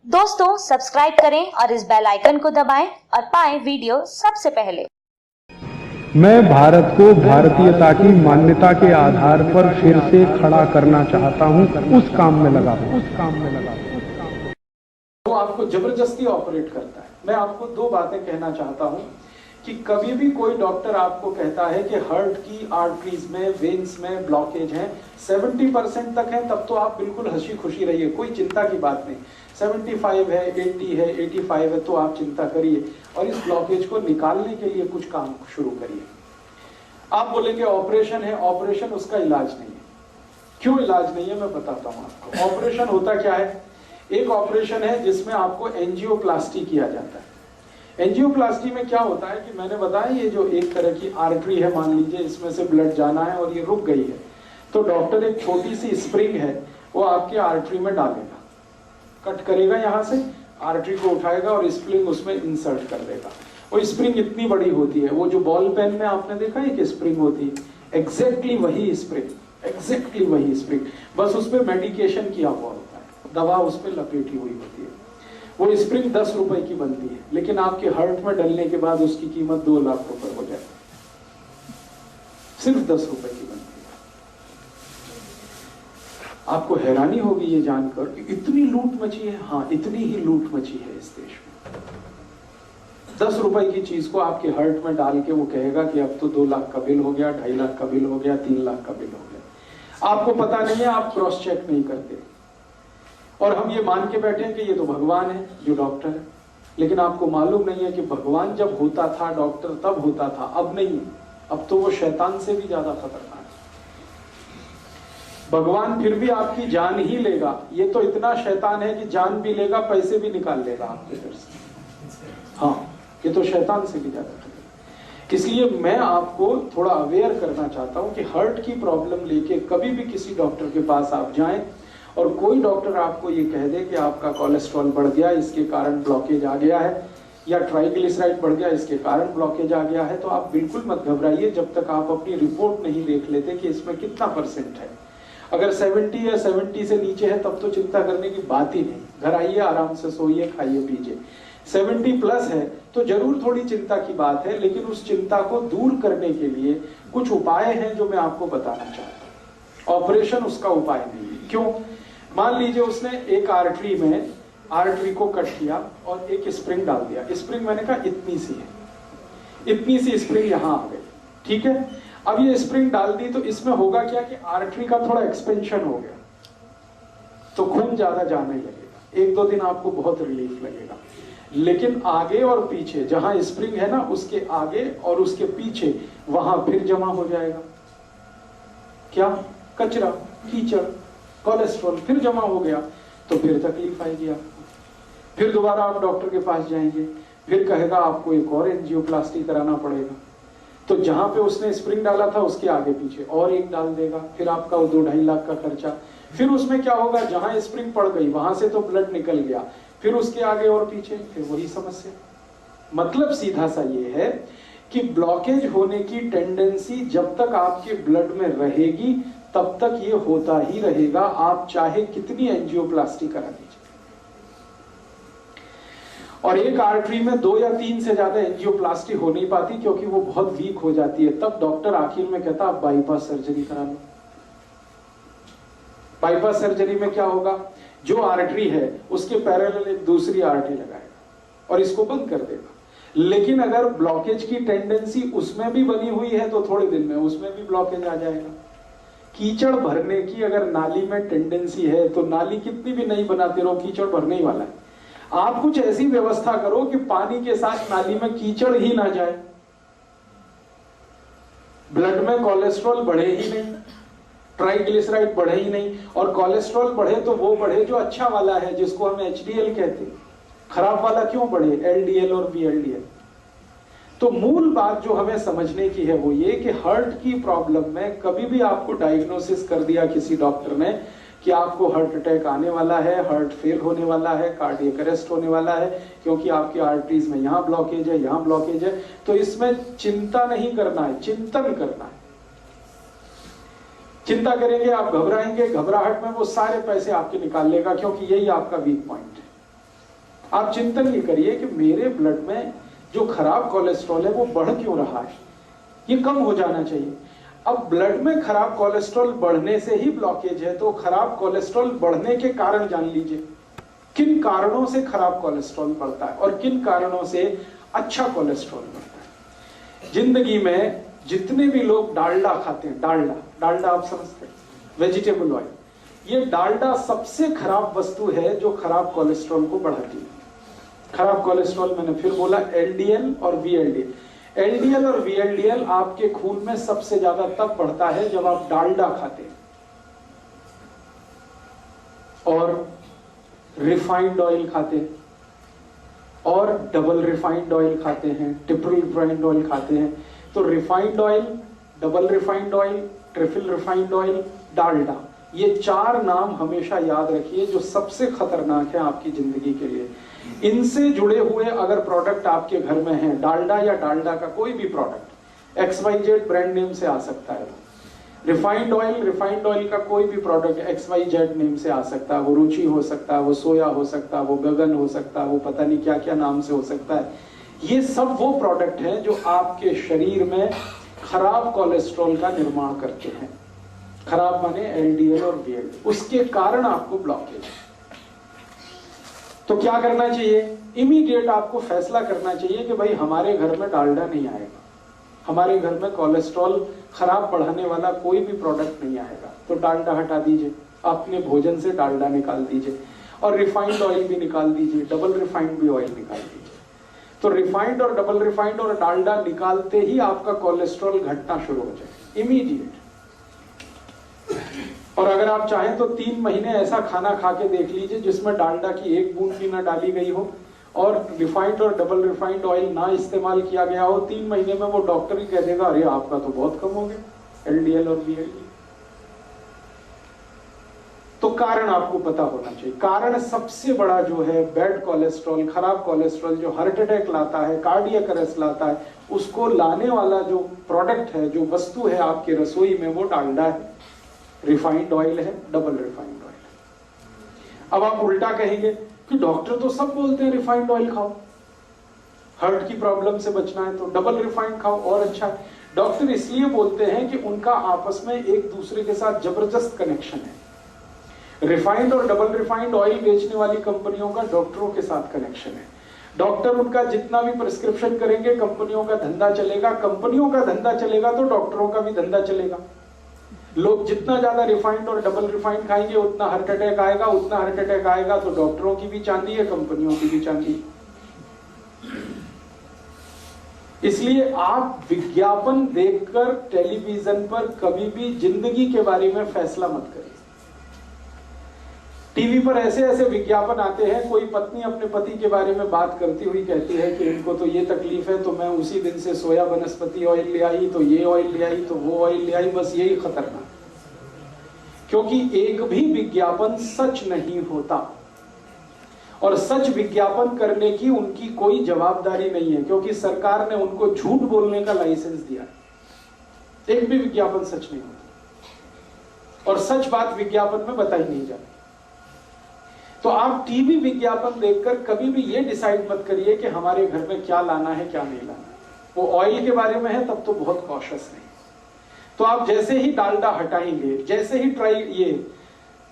दोस्तों सब्सक्राइब करें और इस बेल आइकन को दबाएं और पाएं वीडियो सबसे पहले। मैं भारत को भारतीयता की मान्यता के आधार पर फिर से खड़ा करना चाहता हूं, उस काम में लगा हूं। वो आपको जबरदस्ती ऑपरेट करता है। मैं आपको दो बातें कहना चाहता हूं कि कभी भी कोई डॉक्टर आपको कहता है कि हार्ट की आर्टरीज में, वेन्स में ब्लॉकेज है, 70% तक है, तब तो आप बिल्कुल हंसी खुशी रहिए, कोई चिंता की बात नहीं। 75 है, 80 है, 85 है, तो आप चिंता करिए और इस ब्लॉकेज को निकालने के लिए कुछ काम शुरू करिए। आप बोलेंगे ऑपरेशन है, ऑपरेशन उसका इलाज नहीं है। क्यों इलाज नहीं है मैं बताता हूं आपको। ऑपरेशन होता क्या है? एक ऑपरेशन है जिसमें आपको एंजियोप्लास्टी किया जाता है। एंजियोप्लास्टी में क्या होता है कि मैंने बताया, ये जो एक तरह की आर्टरी है, मान लीजिए इसमें से ब्लड जाना है और ये रुक गई है, तो डॉक्टर एक छोटी सी स्प्रिंग है वो आपके आर्टरी में डालेगा, कट करेगा, यहां से आर्टरी को उठाएगा और स्प्रिंग उसमें इंसर्ट कर देगा। वो स्प्रिंग इतनी बड़ी होती है, वो जो बॉल पेन में आपने देखा है कि स्प्रिंग होती है, एग्जैक्टली वही स्प्रिंग, एग्जैक्टली वही स्प्रिंग, बस उस पर मेडिकेशन किया हुआ होता है, दवा उस पर लपेटी हुई होती है। वो स्प्रिंग 10 रुपए की बनती है, लेकिन आपके हार्ट में डलने के बाद उसकी कीमत 2 लाख रुपए हो जाती है। सिर्फ 10 रुपए की बनती है। आपको हैरानी होगी ये जानकर कि इतनी लूट मची है। हाँ, इतनी ही लूट मची है इस देश में। 10 रुपए की चीज को आपके हार्ट में डाल के वो कहेगा कि अब तो 2 लाख का बिल हो गया, 2.5 लाख का बिल हो गया, 3 लाख का बिल हो गया। आपको पता नहीं है, आप क्रॉस चेक नहीं करते और हम ये मान के बैठे हैं कि ये तो भगवान है जो डॉक्टर है। लेकिन आपको मालूम नहीं है कि भगवान जब होता था डॉक्टर तब होता था, अब नहीं है। अब तो वो शैतान से भी ज्यादा खतरनाक है। भगवान फिर भी आपकी जान ही लेगा, ये तो इतना शैतान है कि जान भी लेगा, पैसे भी निकाल लेगा आपके घर से। हाँ, ये तो शैतान से भी ज्यादा खतरनाक। इसलिए मैं आपको थोड़ा अवेयर करना चाहता हूं कि हार्ट की प्रॉब्लम लेके कभी भी किसी डॉक्टर के पास आप जाएं और कोई डॉक्टर आपको ये कह दे कि आपका कोलेस्ट्रॉल बढ़ गया, इसके कारण ब्लॉकेज आ गया है, या ट्राइग्लिसराइड बढ़ गया, इसके कारण ब्लॉकेज आ गया है, तो आप बिल्कुल मत घबराइए जब तक आप अपनी रिपोर्ट नहीं देख लेते कि इसमें कितना % है। अगर 70 या 70 से नीचे है तब तो चिंता करने की बात ही नहीं। घर आइए, आराम से सोइए, खाइए पीजिए। 70 प्लस है तो जरूर थोड़ी चिंता की बात है, लेकिन उस चिंता को दूर करने के लिए कुछ उपाय हैं जो मैं आपको बताना चाहता हूं। ऑपरेशन उसका उपाय नहीं है। क्यों? मान लीजिए उसने एक आर्टरी को कट किया और एक स्प्रिंग डाल दिया। स्प्रिंग मैंने कहा इतनी सी है, इतनी सी स्प्रिंग यहां आ गई, ठीक है। अब ये स्प्रिंग डाल दी तो इसमें होगा क्या कि आर्टरी का थोड़ा एक्सपेंशन हो गया, तो खून ज्यादा जाने लगेगा। 1-2 दिन आपको बहुत रिलीफ लगेगा, लेकिन आगे और पीछे जहां स्प्रिंग है ना, उसके आगे और उसके पीछे वहां फिर जमा हो जाएगा क्या? कचरा, कीचड़, कोलेस्ट्रॉल फिर जमा हो गया, तो फिर तकलीफ आएगी आपको। फिर दोबारा आप डॉक्टर के पास जाएंगे, फिर कहेगा आपको एक और एंजियोप्लास्टी कराना पड़ेगा। तो जहां पे उसने स्प्रिंग डाला था उसके आगे पीछे और एक डाल देगा, फिर आपका 2-2.5 लाख का खर्चा। फिर उसमें क्या होगा, जहां स्प्रिंग पड़ गई वहां से तो ब्लड निकल गया, फिर उसके आगे और पीछे फिर वही समस्या। मतलब सीधा सा ये है कि ब्लॉकेज होने की टेंडेंसी जब तक आपके ब्लड में रहेगी तब तक ये होता ही रहेगा, आप चाहे कितनी एंजियोप्लास्टी करा दीजिए। और एक आर्टरी में 2 या 3 से ज्यादा एंजियोप्लास्टी हो नहीं पाती क्योंकि वो बहुत वीक हो जाती है। तब डॉक्टर आखिर में कहता आप बाईपास सर्जरी करा लो। बाईपास सर्जरी में क्या होगा, जो आर्टरी है उसके पैरेलल एक दूसरी आर्टरी लगाएगा और इसको बंद कर देगा। लेकिन अगर ब्लॉकेज की टेंडेंसी उसमें भी बनी हुई है तो थोड़े दिन में उसमें भी ब्लॉकेज आ जाएगा। कीचड़ भरने की अगर नाली में टेंडेंसी है तो नाली कितनी भी नहीं बनाते रहो, कीचड़ भरने ही वाला है। आप कुछ ऐसी व्यवस्था करो कि पानी के साथ नाली में कीचड़ ही ना जाए, ब्लड में कोलेस्ट्रॉल बढ़े ही नहीं, ट्राइग्लिसराइड बढ़े ही नहीं। और कोलेस्ट्रॉल बढ़े तो वो बढ़े जो अच्छा वाला है, जिसको हम HDL कहते हैं। खराब वाला क्यों बढ़े? LDL और VLDL। तो मूल बात जो हमें समझने की है वो ये कि हार्ट की प्रॉब्लम में कभी भी आपको डायग्नोसिस कर दिया किसी डॉक्टर ने कि आपको हार्ट अटैक आने वाला है, हार्ट फेल होने वाला है, कार्डियक अरेस्ट होने वाला है क्योंकि आपकी आर्टरीज में यहां ब्लॉकेज है, यहां ब्लॉकेज है, तो इसमें चिंता नहीं करना है, चिंतन करना है। चिंता करेंगे आप, घबराएंगे, घबराहट में वो सारे पैसे आपके निकाल लेगा, क्योंकि यही आपका वीक पॉइंट है। आप चिंतन ये करिए कि मेरे ब्लड में जो खराब कोलेस्ट्रॉल है वो बढ़ क्यों रहा है, ये कम हो जाना चाहिए। अब ब्लड में खराब कोलेस्ट्रॉल बढ़ने से ही ब्लॉकेज है, तो खराब कोलेस्ट्रॉल बढ़ने के कारण जान लीजिए, किन कारणों से खराब कोलेस्ट्रॉल बढ़ता है और किन कारणों से अच्छा कोलेस्ट्रॉल बढ़ता है। जिंदगी में जितने भी लोग डालडा खाते हैं, डालडा आप समझते हैं, वेजिटेबल ऑयल, ये डालडा सबसे खराब वस्तु है जो खराब कोलेस्ट्रॉल को बढ़ाती है। खराब कोलेस्ट्रॉल मैंने फिर बोला एलडीएल और वीएलडीएल। एलडीएल और वीएलडीएल आपके खून में सबसे ज्यादा तब बढ़ता है जब आप डालडा खाते हैं और रिफाइंड ऑयल खाते हैं और डबल रिफाइंड ऑयल खाते हैं, ट्रिपल रिफाइंड ऑयल खाते हैं। तो refined oil, double refined oil, triple refined oil, Dalda, ये 4 नाम हमेशा याद रखिए जो सबसे खतरनाक है आपकी जिंदगी के लिए। इनसे जुड़े हुए अगर प्रोडक्ट आपके घर में हैं, डालडा या डालडा का कोई भी प्रोडक्ट, XYZ ब्रांड नेम से आ सकता है। रिफाइंड ऑयल का कोई भी प्रोडक्ट XYZ नेम से आ सकता है, वो रुचि हो सकता है, वो सोया हो सकता है, वो गगन हो सकता है, वो पता नहीं क्या क्या नाम से हो सकता है। ये सब वो प्रोडक्ट हैं जो आपके शरीर में खराब कोलेस्ट्रॉल का निर्माण करते हैं। खराब माने LDL और VLDL, उसके कारण आपको ब्लॉकेज है। तो क्या करना चाहिए? इमीडिएट आपको फैसला करना चाहिए कि भाई हमारे घर में डालडा नहीं आएगा, हमारे घर में कोलेस्ट्रॉल खराब बढ़ाने वाला कोई भी प्रोडक्ट नहीं आएगा। तो डालडा हटा दीजिए, अपने भोजन से डालडा निकाल दीजिए और रिफाइंड ऑयल भी निकाल दीजिए, डबल रिफाइंड भी ऑयल निकाल दीजिए। तो रिफाइंड और डबल रिफाइंड और डालडा निकालते ही आपका कोलेस्ट्रॉल घटना शुरू हो जाए इमीडिएट। और अगर आप चाहें तो 3 महीने ऐसा खाना खा के देख लीजिए जिसमें डालडा की 1 बूंद भी ना डाली गई हो और रिफाइंड और डबल रिफाइंड ऑयल ना इस्तेमाल किया गया हो। 3 महीने में वो डॉक्टर ही कह देगा अरे आपका तो बहुत कम हो गया LDL और VLDL। तो कारण आपको पता होना चाहिए। कारण सबसे बड़ा जो है बैड कोलेस्ट्रॉल, खराब कोलेस्ट्रॉल जो हार्ट अटैक लाता है, कार्डियक अरेस्ट लाता है, उसको लाने वाला जो प्रोडक्ट है, जो वस्तु है आपके रसोई में, वो डालडा है, रिफाइंड ऑयल है, डबल रिफाइंड ऑयल है। अब आप उल्टा कहेंगे कि डॉक्टर तो सब बोलते हैं रिफाइंड ऑयल खाओ, हार्ट की प्रॉब्लम से बचना है तो डबल रिफाइंड खाओ और अच्छा है। डॉक्टर इसलिए बोलते हैं कि उनका आपस में एक दूसरे के साथ जबरदस्त कनेक्शन है। रिफाइंड और डबल रिफाइंड ऑयल बेचने वाली कंपनियों का डॉक्टरों के साथ कनेक्शन है। डॉक्टर उनका जितना भी प्रिस्क्रिप्शन करेंगे, कंपनियों का धंधा चलेगा, कंपनियों का धंधा चलेगा तो डॉक्टरों का भी धंधा चलेगा। लोग जितना ज्यादा रिफाइंड और डबल रिफाइंड खाएंगे उतना हार्ट अटैक आएगा, उतना हार्ट अटैक आएगा तो डॉक्टरों की भी चांदी है, कंपनियों की भी चांदी है। इसलिए आप विज्ञापन देखकर टेलीविजन पर कभी भी जिंदगी के बारे में फैसला मत करिए। टीवी पर ऐसे ऐसे विज्ञापन आते हैं, कोई पत्नी अपने पति के बारे में बात करती हुई कहती है कि इनको तो ये तकलीफ है तो मैं उसी दिन से सोया वनस्पति ऑयल ले आई, तो ये ऑयल ले आई, तो वो ऑयल ले आई। बस यही खतरनाक, क्योंकि एक भी विज्ञापन सच नहीं होता और सच विज्ञापन करने की उनकी कोई जवाबदारी नहीं है, क्योंकि सरकार ने उनको झूठ बोलने का लाइसेंस दिया। एक भी विज्ञापन सच नहीं होता और सच बात विज्ञापन में बताई नहीं जाती। तो आप टीवी विज्ञापन देखकर कभी भी ये डिसाइड मत करिए कि हमारे घर में क्या लाना है क्या नहीं लाना है। वो ऑयल के बारे में है तब तो बहुत कॉशियस नहीं। तो आप जैसे ही डालडा हटाएंगे, जैसे ही ये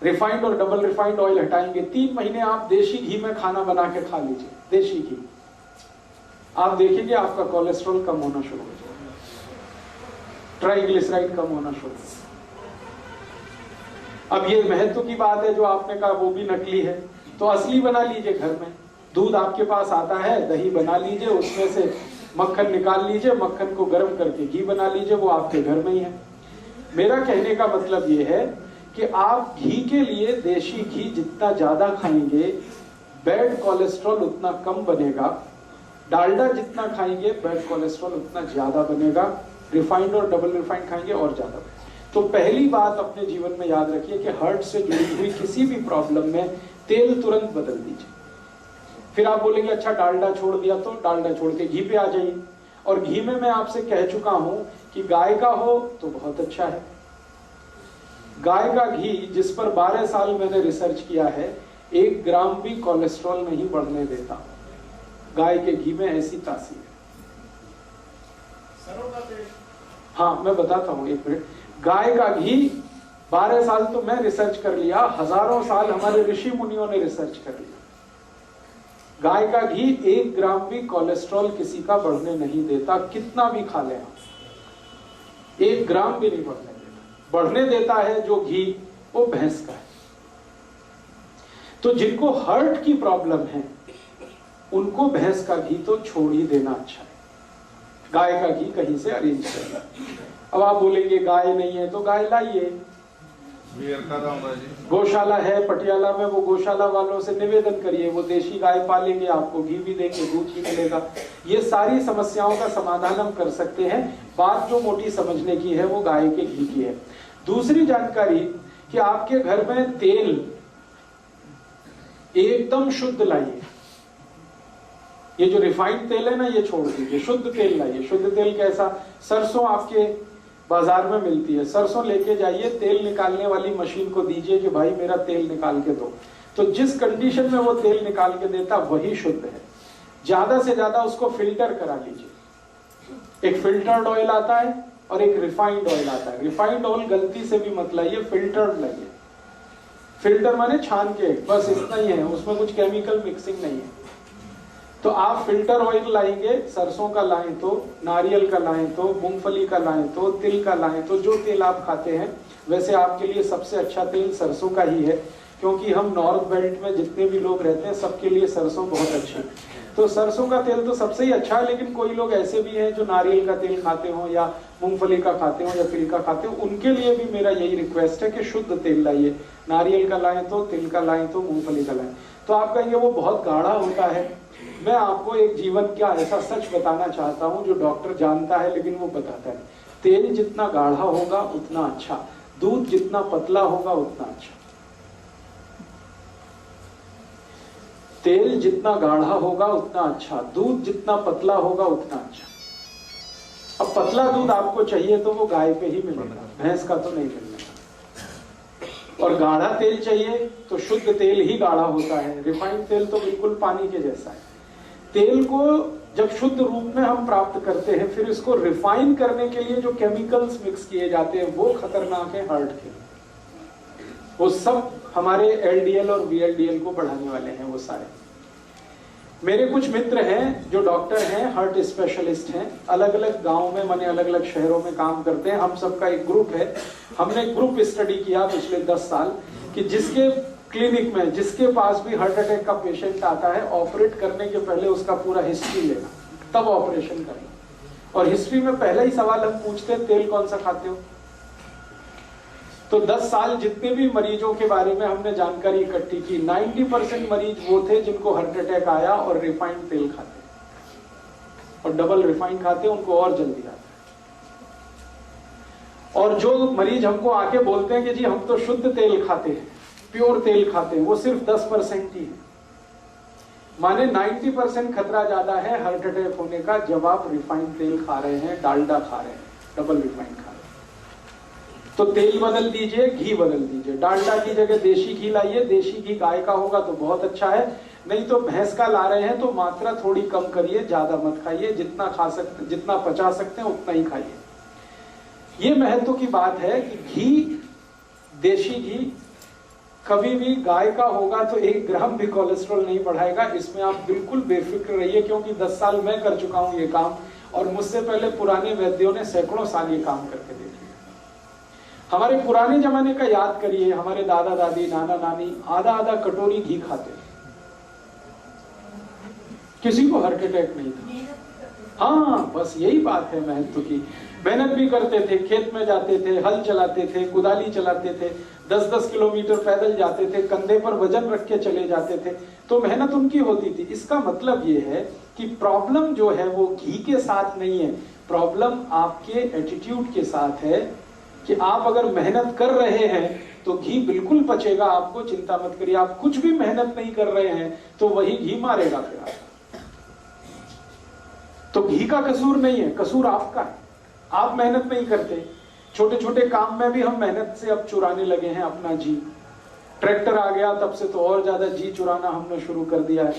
रिफाइंड और डबल रिफाइंड ऑयल हटाएंगे, 3 महीने आप देशी घी में खाना बना के खा लीजिए, देशी घी, आप देखेंगे आपका कोलेस्ट्रॉल कम होना शुरू हो जाएगा, ट्राइग्लिसराइड कम होना शुरू हो जाएगा। अब ये महत्व की बात है जो आपने कहा वो भी नकली है, तो असली बना लीजिए घर में। दूध आपके पास आता है, दही बना लीजिए, उसमें से मक्खन निकाल लीजिए, मक्खन को गर्म करके घी बना लीजिए, वो आपके घर में ही है। मेरा कहने का मतलब ये है कि आप घी के लिए देशी घी जितना ज्यादा खाएंगे बैड कोलेस्ट्रॉल उतना कम बनेगा, डालडा जितना खाएंगे बैड कोलेस्ट्रॉल उतना ज्यादा बनेगा, रिफाइंड और डबल रिफाइंड खाएंगे और ज्यादा बनेगा। तो पहली बात अपने जीवन में याद रखिए कि हार्ट से जुड़ी हुई किसी भी प्रॉब्लम में तेल तुरंत बदल दीजिए। फिर आप बोलेंगे अच्छा डालडा छोड़ दिया, तो डालडा छोड़ के घी पे आ जाइए। और घी में मैं आपसे कह चुका हूं कि गाय का हो तो बहुत अच्छा है। गाय का घी जिस पर 12 साल मैंने रिसर्च किया है, 1 ग्राम भी कोलेस्ट्रॉल नहीं बढ़ने देता। गाय के घी में ऐसी तासीर है। हाँ मैं बताता हूँ, 1 मिनट। गाय का घी 12 साल तो मैं रिसर्च कर लिया, हजारों साल हमारे ऋषि मुनियों ने रिसर्च कर लिया। गाय का घी 1 ग्राम भी कोलेस्ट्रॉल किसी का बढ़ने नहीं देता, कितना भी खा ले आप, 1 ग्राम भी नहीं बढ़ने देता। बढ़ने देता है जो घी, वो भैंस का है। तो जिनको हार्ट की प्रॉब्लम है उनको भैंस का घी तो छोड़ ही देना अच्छा है, गाय का घी कहीं से अरेंज करना। अब आप बोलेंगे गाय नहीं है तो गाय लाइए, गौशाला है पटियाला में, वो गौशाला वालों से निवेदन करिए, वो देशी गाय पालेंगे, आपको घी भी देंगे, दूध भी मिलेगा। ये सारी समस्याओं का समाधान हम कर सकते हैं। बात जो मोटी समझने की है वो गाय के घी की है। दूसरी जानकारी कि आपके घर में तेल एकदम शुद्ध लाइए। ये जो रिफाइंड तेल है ना, ये छोड़ दीजिए, शुद्ध तेल लाइए। शुद्ध तेल कैसा? सरसों आपके बाजार में मिलती है, सरसों लेके जाइए, तेल निकालने वाली मशीन को दीजिए कि भाई मेरा तेल निकाल के दो। तो जिस कंडीशन में वो तेल निकाल के देता वही शुद्ध है। ज्यादा से ज्यादा उसको फिल्टर करा लीजिए। एक फिल्टर्ड ऑयल आता है और एक रिफाइंड ऑयल आता है। रिफाइंड ऑयल गलती से भी मत लाइए, फिल्टर्ड लाइए। फिल्टर माने छान के, बस इतना ही है, उसमें कुछ केमिकल मिक्सिंग नहीं है। तो आप फिल्टर ऑयल लाएंगे, सरसों का लाएं तो, नारियल का लाएं तो, मूंगफली का लाएं तो, तिल का लाएं तो, जो तेल आप खाते हैं। वैसे आपके लिए सबसे अच्छा तेल सरसों का ही है, क्योंकि हम नॉर्थ बेल्ट में जितने भी लोग रहते हैं सबके लिए सरसों बहुत अच्छी है। तो सरसों का तेल तो सबसे ही अच्छा है, लेकिन कोई लोग ऐसे भी हैं जो नारियल का तेल खाते हो या मूंगफली का खाते हो या तिल का खाते हो, उनके लिए भी मेरा यही रिक्वेस्ट है कि शुद्ध तेल लाइए। नारियल का लाएं तो, तिल का लाएं तो, मूंगफली का लाएं। तो आप कहेंगे वो बहुत गाढ़ा होता है। मैं आपको एक जीवन का ऐसा सच बताना चाहता हूं जो डॉक्टर जानता है लेकिन वो बताता है। तेल जितना गाढ़ा होगा उतना अच्छा, दूध जितना पतला होगा उतना अच्छा। तेल जितना गाढ़ा होगा उतना अच्छा, दूध जितना पतला होगा उतना अच्छा। अब पतला दूध आपको चाहिए तो वो गाय पे ही मिलेगा, भैंस का तो नहीं मिलेगा। और गाढ़ा तेल चाहिए तो शुद्ध तेल ही गाढ़ा होता है, रिफाइंड तेल तो बिल्कुल पानी के जैसा है। तेल को जब शुद्ध रूप में हम प्राप्त करते हैं, फिर इसको रिफाइन करने के लिए जो केमिकल्स मिक्स किए जाते हैं वो खतरनाक है हार्ट के। वो सब हमारे एलडीएल और वीएलडीएल को बढ़ाने वाले हैं वो सारे। मेरे कुछ मित्र हैं जो डॉक्टर हैं, हार्ट स्पेशलिस्ट हैं, अलग अलग गांव में, माने अलग अलग शहरों में काम करते हैं। हम सबका एक ग्रुप है। हमने ग्रुप स्टडी किया पिछले 10 साल कि जिसके क्लिनिक में, जिसके पास भी हार्ट अटैक का पेशेंट आता है, ऑपरेट करने के पहले उसका पूरा हिस्ट्री लेना, तब ऑपरेशन करना। और हिस्ट्री में पहला ही सवाल हम पूछते हैं, तेल कौन सा खाते हो? तो 10 साल जितने भी मरीजों के बारे में हमने जानकारी इकट्ठी की, 90% मरीज वो थे जिनको हार्ट अटैक आया और रिफाइंड तेल खाते, और डबल रिफाइंड खाते, उनको और जल्दी आता है। और जो मरीज हमको आके बोलते हैं कि जी हम तो शुद्ध तेल खाते हैं, प्योर तेल खाते हैं, वो सिर्फ 10% ही है। माने 90% खतरा ज्यादा है हार्ट अटैक होने का जब आप रिफाइंड तेल खा रहे हैं, डालडा खा रहे हैं, डबल रिफाइंड खा रहे हैं। तो तेल बदल दीजिए, घी बदल दीजिए। डालडा की जगह देशी घी लाइए। देशी घी गाय का होगा तो बहुत अच्छा है, नहीं तो भैंस का ला रहे हैं तो मात्रा थोड़ी कम करिए, ज्यादा मत खाइए। जितना खा सकते, जितना पचा सकते हैं उतना ही खाइए। ये महत्व की बात है कि घी, देशी घी कभी भी गाय का होगा तो 1 ग्राम भी कोलेस्ट्रॉल नहीं बढ़ाएगा। इसमें आप बिल्कुल बेफिक्र रहिए, क्योंकि 10 साल मैं कर चुका हूं ये काम, और मुझसे पहले पुराने वैद्यों ने सैकड़ों साल ये काम करके देख लिया। हमारे पुराने जमाने का याद करिए, हमारे दादा दादी, नाना नानी आधा आधा कटोरी घी खाते, किसी को हार्ट अटैक नहीं था। हाँ, बस यही बात है महत्व की। मेहनत भी करते थे, खेत में जाते थे, हल चलाते थे, कुदाली चलाते थे, 10-10 किलोमीटर पैदल जाते थे, कंधे पर वजन रख के चले जाते थे, तो मेहनत उनकी होती थी। इसका मतलब ये है कि प्रॉब्लम जो है वो घी के साथ नहीं है, प्रॉब्लम आपके एटीट्यूड के साथ है कि आप अगर मेहनत कर रहे हैं तो घी बिल्कुल पचेगा, आपको चिंता मत करिए। आप कुछ भी मेहनत नहीं कर रहे हैं तो वही घी मारेगा फिर आपको। तो घी का कसूर नहीं है, कसूर आपका है। आप मेहनत नहीं करते, छोटे छोटे काम में भी हम मेहनत से अब चुराने लगे हैं अपना जी। ट्रैक्टर आ गया तब से तो और ज्यादा जी चुराना हमने शुरू कर दिया है।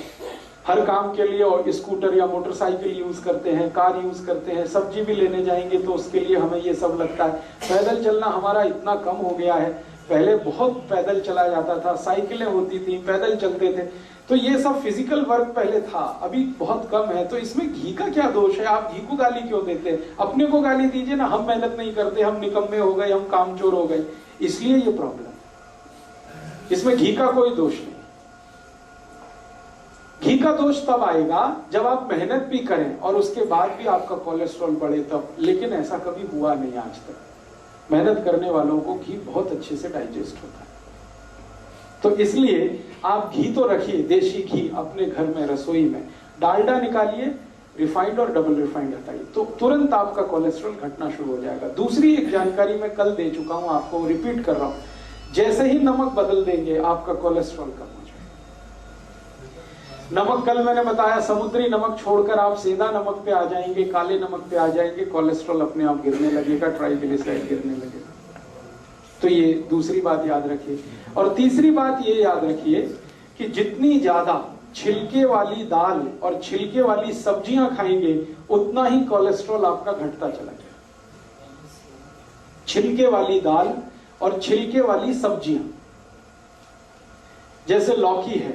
हर काम के लिए और स्कूटर या मोटरसाइकिल यूज करते हैं, कार यूज करते हैं, सब्जी भी लेने जाएंगे तो उसके लिए हमें ये सब लगता है। पैदल चलना हमारा इतना कम हो गया है, पहले बहुत पैदल चला जाता था, साइकिलें होती थी, पैदल चलते थे, तो ये सब फिजिकल वर्क पहले था, अभी बहुत कम है। तो इसमें घी का क्या दोष है? आप घी को गाली क्यों देते हैं? अपने को गाली दीजिए ना, हम मेहनत नहीं करते, हम निकम्मे हो गए, हम कामचोर हो गए, इसलिए ये प्रॉब्लम। इसमें घी का कोई दोष नहीं। घी का दोष तब आएगा जब आप मेहनत भी करें और उसके बाद भी आपका कोलेस्ट्रॉल बढ़े तब, लेकिन ऐसा कभी हुआ नहीं आज तक। मेहनत करने वालों को घी बहुत अच्छे से डाइजेस्ट होता है। तो इसलिए आप घी तो रखिए, देशी घी अपने घर में, रसोई में। डालडा निकालिए, रिफाइंड और डबल रिफाइंड हटाइए, तो तुरंत आपका कोलेस्ट्रॉल घटना शुरू हो जाएगा। दूसरी एक जानकारी मैं कल दे चुका हूं, आपको रिपीट कर रहा हूं, जैसे ही नमक बदल देंगे आपका कोलेस्ट्रॉल कम हो जाएगा। नमक कल मैंने बताया, समुद्री नमक छोड़कर आप सीधा नमक पे आ जाएंगे, काले नमक पे आ जाएंगे, कोलेस्ट्रॉल अपने आप गिरने लगेगा, ट्राइग्लिसराइड गिरने लगेगा। तो ये दूसरी बात याद रखिए। और तीसरी बात ये याद रखिए कि जितनी ज्यादा छिलके वाली दाल और छिलके वाली सब्जियां खाएंगे उतना ही कोलेस्ट्रॉल आपका घटता चला जाएगा। छिलके वाली दाल और छिलके वाली सब्जियां, जैसे लौकी है,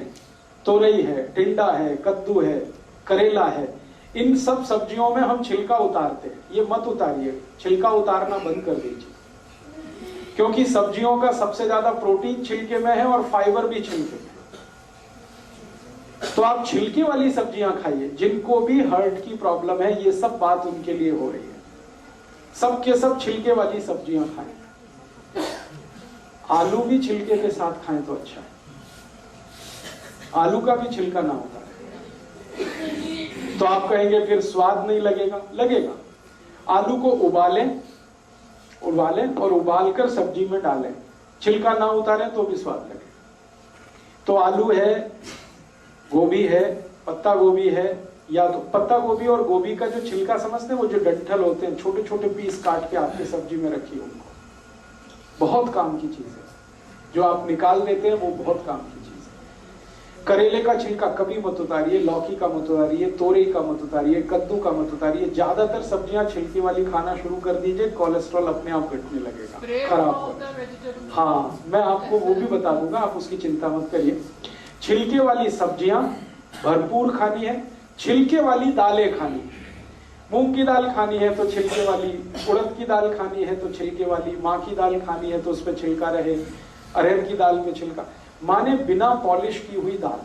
तोरई है, टिंडा है, कद्दू है, करेला है, इन सब सब्जियों में हम छिलका उतारते हैं। ये मत उतारिए, छिलका उतारना बंद कर दीजिए, क्योंकि सब्जियों का सबसे ज्यादा प्रोटीन छिलके में है और फाइबर भी छिलके में। तो आप छिलके वाली सब्जियां खाइए। जिनको भी हार्ट की प्रॉब्लम है, ये सब बात उनके लिए हो रही है, सब के सब छिलके वाली सब्जियां खाएं। आलू भी छिलके के साथ खाएं तो अच्छा है, आलू का भी छिलका ना होता है। तो आप कहेंगे फिर स्वाद नहीं लगेगा, लगेगा। आलू को उबालें और उबालकर सब्जी में डालें, छिलका ना उतारें तो भी स्वाद लगे। तो आलू है, गोभी है, पत्ता गोभी है, या तो पत्ता गोभी और गोभी का जो छिलका समझते हैं, वो जो डंठल होते हैं, छोटे छोटे पीस काट के आपके सब्जी में रखिए, उनको बहुत काम की चीज है। जो आप निकाल देते हैं वो बहुत काम की चीज है। करेले का छिलका कभी मत उतारिए, लौकी का मत उतारिए, तोरई का मत उतारिए, कद्दू का मत उतारिए। ज्यादातर सब्जियां छिलके वाली खाना शुरू कर दीजिए, कोलेस्ट्रॉल अपने आप घटने लगेगा, खराब होगा। हाँ, मैं आपको वो भी बता दूंगा, आप उसकी चिंता मत करिए। छिलके वाली सब्जियां भरपूर खानी है, छिलके वाली दालें खानी है। मूंग की दाल खानी है तो छिलके वाली, उड़द की दाल खानी है तो छिलके वाली, माँ की दाल खानी है तो उस पर छिलका रहे, अरहर की दाल में छिलका, माने बिना पॉलिश की हुई दाल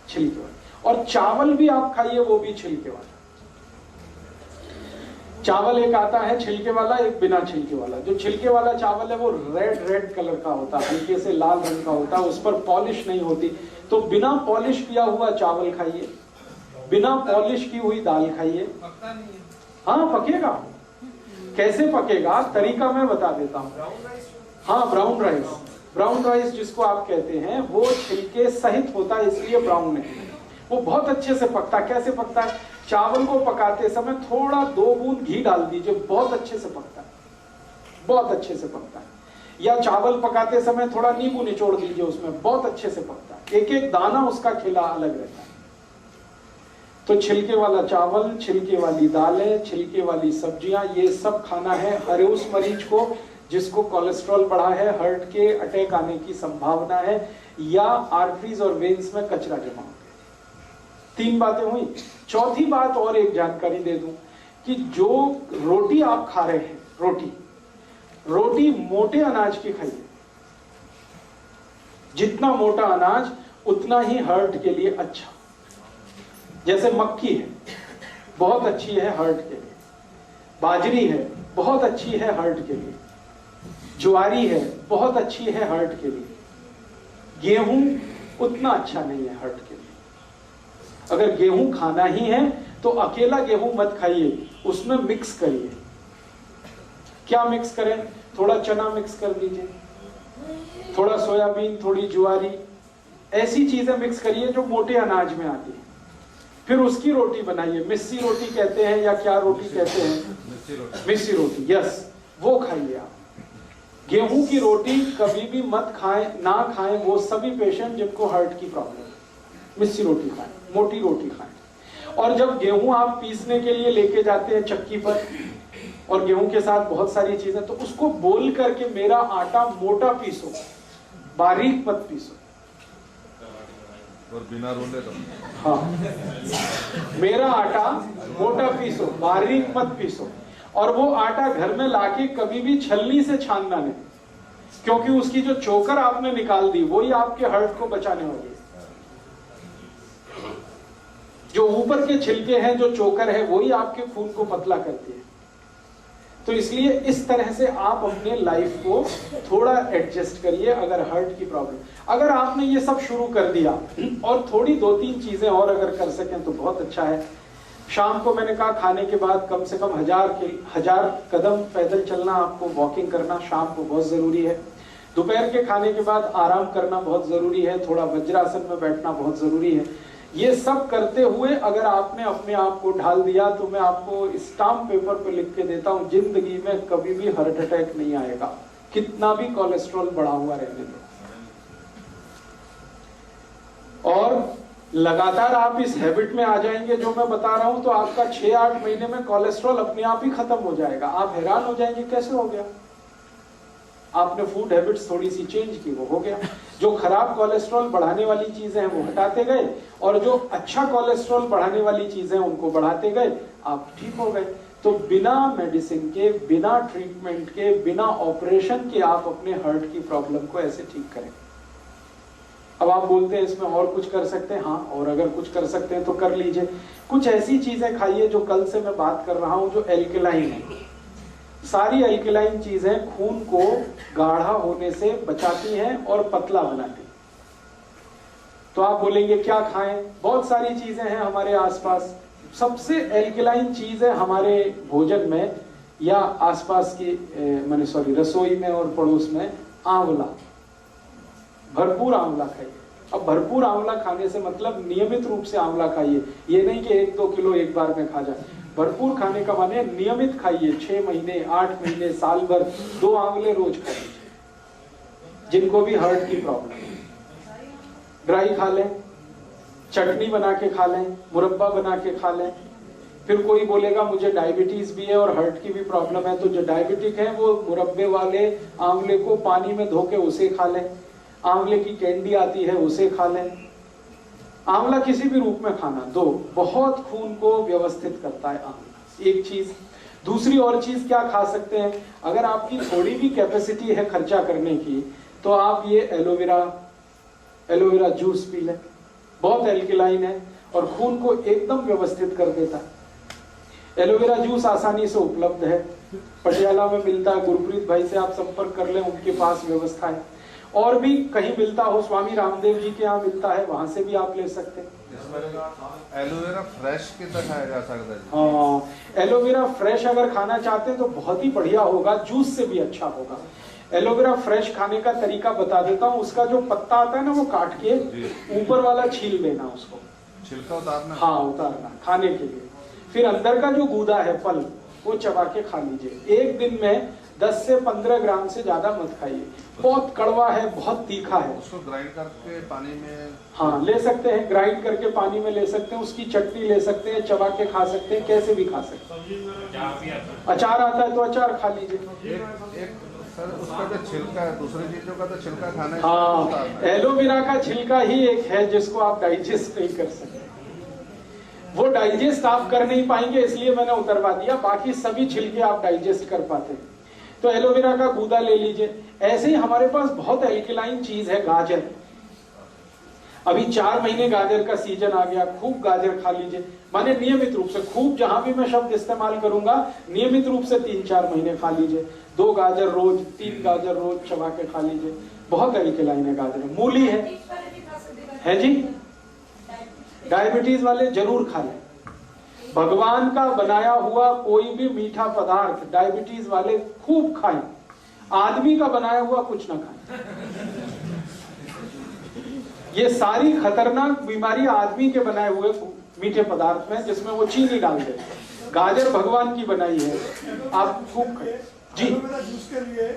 छिलके वाली। और चावल भी आप खाइए, वो भी छिलके वाला। चावल एक आता है छिलके वाला, एक बिना छिलके वाला। जो छिलके वाला चावल है वो रेड कलर का होता है, हल्के से लाल रंग का होता है, उस पर पॉलिश नहीं होती। तो बिना पॉलिश किया हुआ चावल खाइए, बिना पॉलिश की हुई दाल खाइए। हाँ, पकेगा। कैसे पकेगा, तरीका मैं बता देता हूँ। हाँ, ब्राउन राइस जिसको आप कहते हैं, वो छिलके सहित होता है, इसलिए ब्राउन है। वो बहुत अच्छे से पकता है। कैसे पकता है? चावल को पकाते समय थोड़ा 2 बूंद घी डाल दीजिए, बहुत अच्छे से पकता है, बहुत अच्छे से पकता है। या चावल पकाते समय थोड़ा नींबू निचोड़ दीजिए उसमें, बहुत अच्छे से पकता है। एक एक दाना उसका खिला अलग रहता है। तो छिलके वाला चावल, छिलके वाली दालें, छिलके वाली सब्जियां, ये सब खाना है हर उस मरीज को जिसको कोलेस्ट्रॉल बढ़ा है, हार्ट के अटैक आने की संभावना है, या आर्टरीज और वेन्स में कचरा जमा हो गया। 3 बातें हुई। चौथी बात और एक जानकारी दे दूं कि जो रोटी आप खा रहे हैं, रोटी मोटे अनाज की खाइए। जितना मोटा अनाज उतना ही हार्ट के लिए अच्छा। जैसे मक्की है, बहुत अच्छी है हार्ट के लिए। बाजरी है, बहुत अच्छी है हार्ट के लिए। ज्वारी है, बहुत अच्छी है हार्ट के लिए। गेहूं उतना अच्छा नहीं है हार्ट के लिए। अगर गेहूं खाना ही है तो अकेला गेहूं मत खाइए, उसमें मिक्स करिए। क्या मिक्स करें? थोड़ा चना मिक्स कर दीजिए, थोड़ा सोयाबीन, थोड़ी ज्वारी, ऐसी चीजें मिक्स करिए जो मोटे अनाज में आती है। फिर उसकी रोटी बनाइए, मिस्सी रोटी कहते हैं या क्या रोटी कहते हैं, मिस्सी रोटी, यस, वो खाइए आप। गेहूं की रोटी कभी भी मत खाएं, ना खाएं वो सभी पेशेंट जिनको हार्ट की प्रॉब्लम है। मिस्सी रोटी खाएं, मोटी रोटी खाएं। और जब गेहूं आप पीसने के लिए लेके जाते हैं चक्की पर, और गेहूं के साथ बहुत सारी चीजें, तो उसको बोल करके मेरा आटा मोटा पीसो, बारीक मत पीसो। और बिना रोले तो हाँ, मेरा आटा मोटा पीसो, बारीक मत पीसो। और वो आटा घर में लाके कभी भी छलनी से छानना नहीं, क्योंकि उसकी जो चोकर आपने निकाल दी वही आपके हार्ट को बचाने वाली है। जो ऊपर के छिलके हैं, जो चोकर है, वही आपके खून को पतला करती है। तो इसलिए इस तरह से आप अपने लाइफ को थोड़ा एडजस्ट करिए। अगर हार्ट की प्रॉब्लम, अगर आपने ये सब शुरू कर दिया और थोड़ी 2-3 चीजें और अगर कर सकें तो बहुत अच्छा है। शाम को मैंने कहा खाने के बाद कम से कम 1000 कदम पैदल चलना, आपको वॉकिंग करना शाम को बहुत जरूरी है। दोपहर के खाने के बाद आराम करना बहुत जरूरी है, थोड़ा वज्रासन में बैठना बहुत जरूरी है। ये सब करते हुए अगर आपने अपने आप को ढाल दिया तो मैं आपको स्टाम्प पेपर पे लिख के देता हूं, जिंदगी में कभी भी हार्ट अटैक नहीं आएगा, कितना भी कोलेस्ट्रॉल बढ़ा हुआ रहने दो। और लगातार आप इस हैबिट में आ जाएंगे जो मैं बता रहा हूं, तो आपका 6-8 महीने में कोलेस्ट्रॉल अपने आप ही खत्म हो जाएगा। आप हैरान हो जाएंगे कैसे हो गया। आपने फूड हैबिट्स थोड़ी सी चेंज की, वो हो गया। जो खराब कोलेस्ट्रॉल बढ़ाने वाली चीजें हैं वो हटाते गए, और जो अच्छा कोलेस्ट्रॉल बढ़ाने वाली चीजें हैं उनको बढ़ाते गए, आप ठीक हो गए। तो बिना मेडिसिन के, बिना ट्रीटमेंट के, बिना ऑपरेशन के आप अपने हार्ट की प्रॉब्लम को ऐसे ठीक करें। अब आप बोलते हैं इसमें और कुछ कर सकते हैं, हाँ, और अगर कुछ कर सकते हैं तो कर लीजिए। कुछ ऐसी चीजें खाइए जो कल से मैं बात कर रहा हूं, जो एल्कलाइन है। सारी एल्कलाइन चीजें खून को गाढ़ा होने से बचाती हैं और पतला बनाती हैं। तो आप बोलेंगे क्या खाएं, बहुत सारी चीजें हैं हमारे आसपास। सबसे एल्कलाइन चीज है हमारे भोजन में या आसपास की रसोई में और पड़ोस में, आंवला। भरपूर आंवला खाइए। अब भरपूर आंवला खाने से मतलब नियमित रूप से आंवला खाइए, ये नहीं कि 1-2 किलो एक बार में खा जाए। भरपूर खाने का माने नियमित खाइए, 6 महीने, 8 महीने, साल भर 2 आंवले रोज खा लीजिए। जिनको भी हार्ट की प्रॉब्लम है, ड्राई खा लें, चटनी बना के खा लें, मुरब्बा बना के खा लें। फिर कोई बोलेगा मुझे डायबिटीज भी है और हार्ट की भी प्रॉब्लम है, तो जो डायबिटिक है वो मुरब्बे वाले आंवले को पानी में धो के उसे खा लें। आंवले की कैंडी आती है उसे खा लें। आंवला किसी भी रूप में खाना, बहुत खून को व्यवस्थित करता है आंवला, एक चीज। दूसरी और चीज क्या खा सकते हैं, अगर आपकी थोड़ी भी कैपेसिटी है खर्चा करने की, तो आप ये एलोवेरा जूस पी लें। बहुत एल्कलाइन है और खून को एकदम व्यवस्थित कर देता है। एलोवेरा जूस आसानी से उपलब्ध है, पटियाला में मिलता है। गुरप्रीत भाई से आप संपर्क कर लें, उनके पास व्यवस्था है। और भी कहीं मिलता हो, स्वामी रामदेव जी के यहाँ मिलता है, वहां से भी आप ले सकते हैं। एलोवेरा फ्रेश कितना खाया जा सकता है? हाँ, एलोवेरा फ्रेश अगर खाना चाहते हैं तो बहुत ही बढ़िया होगा, जूस से भी अच्छा होगा। एलोवेरा फ्रेश खाने का तरीका बता देता हूँ। उसका जो पत्ता आता है ना, वो काट के ऊपर वाला छील देना, उसको छिलका उतारना। हाँ, उतारना खाने के लिए। फिर अंदर का जो गूदा है, फल, वो चबा के खा लीजिए। एक दिन में 10 से 15 ग्राम से ज्यादा मत खाइए। बहुत कड़वा है, बहुत तीखा है। उसको ग्राइंड करके पानी में, हाँ, ले सकते हैं, ग्राइंड करके पानी में ले सकते हैं। उसकी चटनी ले सकते हैं, चबा के खा सकते हैं, कैसे भी खा सकते हैं। अचार आता है तो अचार खा लीजिए। एक सर, उसका जो छिलका है, दूसरी चीजों का तो छिलका खाना है। हाँ, एलोवेरा का छिलका ही एक है जिसको आप डाइजेस्ट नहीं कर सकते। वो डाइजेस्ट आप कर नहीं पाएंगे, इसलिए मैंने उतरवा दिया। बाकी सभी छिलके आप डाइजेस्ट कर पाते हैं। तो एलोवेरा का गूदा ले लीजिए। ऐसे ही हमारे पास बहुत एल्कलाइन चीज है, गाजर। अभी 4 महीने गाजर का सीजन आ गया, खूब गाजर खा लीजिए। माने नियमित रूप से, खूब जहां भी मैं शब्द इस्तेमाल करूंगा, नियमित रूप से 3-4 महीने खा लीजिए। 2 गाजर रोज, 3 गाजर रोज चबा के खा लीजिए। बहुत एल्कलाइन है गाजर। मूली है जी, डायबिटीज वाले जरूर खा लें। भगवान का बनाया हुआ कोई भी मीठा पदार्थ डायबिटीज वाले खूब खाएं। आदमी का बनाया हुआ कुछ ना खाएं। ये सारी खतरनाक बीमारी आदमी के बनाए हुए मीठे पदार्थ में, जिसमें वो चीनी डाल दे। गाजर भगवान की बनाई है, आप खूब खाएं जी। जूस के लिए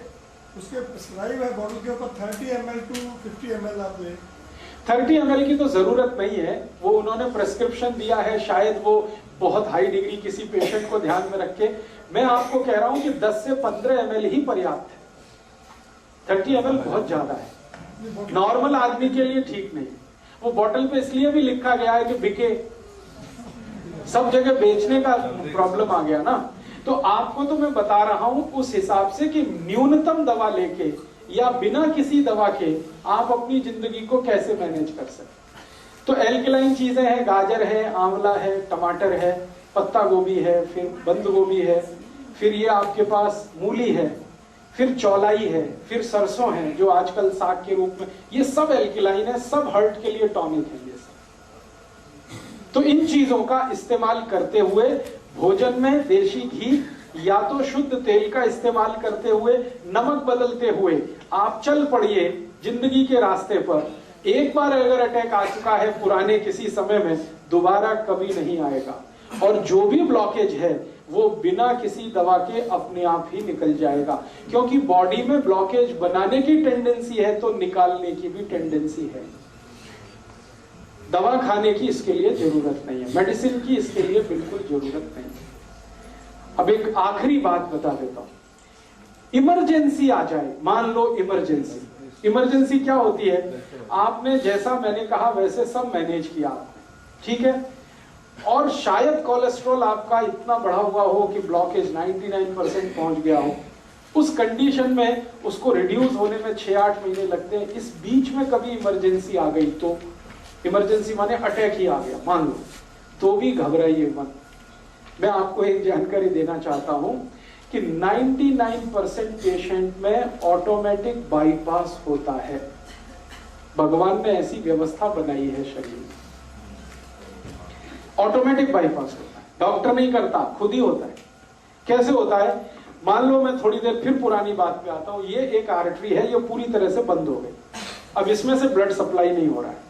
उसके प्रिस्क्राइब है बॉटल के ऊपर 30 ml टू 50 ml आप लें। 30 ml की तो जरूरत नहीं है, वो उन्होंने प्रेस्क्रिप्शन दिया है, शायद वो बहुत हाई डिग्री किसी पेशेंट को ध्यान में रख के। मैं आपको कह रहा हूं कि 10 से 15 ml ही पर्याप्त है। 30 ml बहुत ज्यादा है, नॉर्मल आदमी के लिए ठीक नहीं। वो बोतल पे इसलिए भी लिखा गया है कि बिके, सब जगह बेचने का प्रॉब्लम आ गया ना। तो आपको तो मैं बता रहा हूं उस हिसाब से कि न्यूनतम दवा लेके या बिना किसी दवा के आप अपनी जिंदगी को कैसे मैनेज कर सकते। तो एल्कलाइन चीजें हैं, गाजर है, आंवला है, टमाटर है, पत्ता गोभी है, फिर बंद गोभी है, फिर ये आपके पास मूली है, फिर चौलाई है, फिर सरसों है जो आजकल साग के रूप में, ये सब एल्कलाइन है, सब हार्ट के लिए टॉनिक है ये सब। तो इन चीजों का इस्तेमाल करते हुए भोजन में देशी घी या तो शुद्ध तेल का इस्तेमाल करते हुए, नमक बदलते हुए आप चल पड़िए जिंदगी के रास्ते पर। एक बार अगर अटैक आ चुका है पुराने किसी समय में, दोबारा कभी नहीं आएगा। और जो भी ब्लॉकेज है वो बिना किसी दवा के अपने आप ही निकल जाएगा, क्योंकि बॉडी में ब्लॉकेज बनाने की टेंडेंसी है तो निकालने की भी टेंडेंसी है। दवा खाने की इसके लिए जरूरत नहीं है, मेडिसिन की इसके लिए बिल्कुल जरूरत नहीं है। अब एक आखिरी बात बता देता हूं, इमरजेंसी आ जाए, मान लो इमरजेंसी। इमरजेंसी क्या होती है, आपने जैसा मैंने कहा वैसे सब मैनेज किया आपने, ठीक है, और शायद कोलेस्ट्रॉल आपका इतना बढ़ा हुआ हो कि ब्लॉकेज 99% पहुंच गया हो। उस कंडीशन में उसको रिड्यूस होने में 6-8 महीने लगते हैं। इस बीच में कभी इमरजेंसी आ गई तो, इमरजेंसी माने अटैक ही आ गया मान लो, तो भी घबराइए मत। मैं आपको एक जानकारी देना चाहता हूं कि 99% पेशेंट में ऑटोमेटिक बाईपास होता है। भगवान ने ऐसी व्यवस्था बनाई है शरीर में, ऑटोमेटिक बाईपास होता है, डॉक्टर नहीं करता, खुद ही होता है। कैसे होता है, मान लो मैं थोड़ी देर फिर पुरानी बात पे आता हूं, ये एक आर्टरी है, ये पूरी तरह से बंद हो गई, अब इसमें से ब्लड सप्लाई नहीं हो रहा है,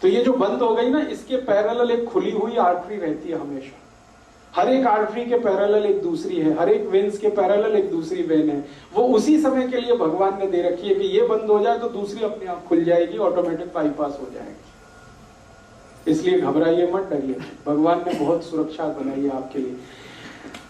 तो ये जो बंद हो गई ना, इसके पैरेलल एक खुली हुई आर्टरी रहती है हमेशा। हर एक आर्टरी के पैरेलल एक दूसरी है, हर एक वेन्स के पैरेलल एक दूसरी वेन है। वो उसी समय के लिए भगवान ने दे रखी है कि ये बंद हो जाए तो दूसरी अपने आप खुल जाएगी, ऑटोमेटिक बाईपास हो जाएगी। इसलिए घबराइए मत, डरिए, भगवान ने बहुत सुरक्षा बनाई है आपके लिए।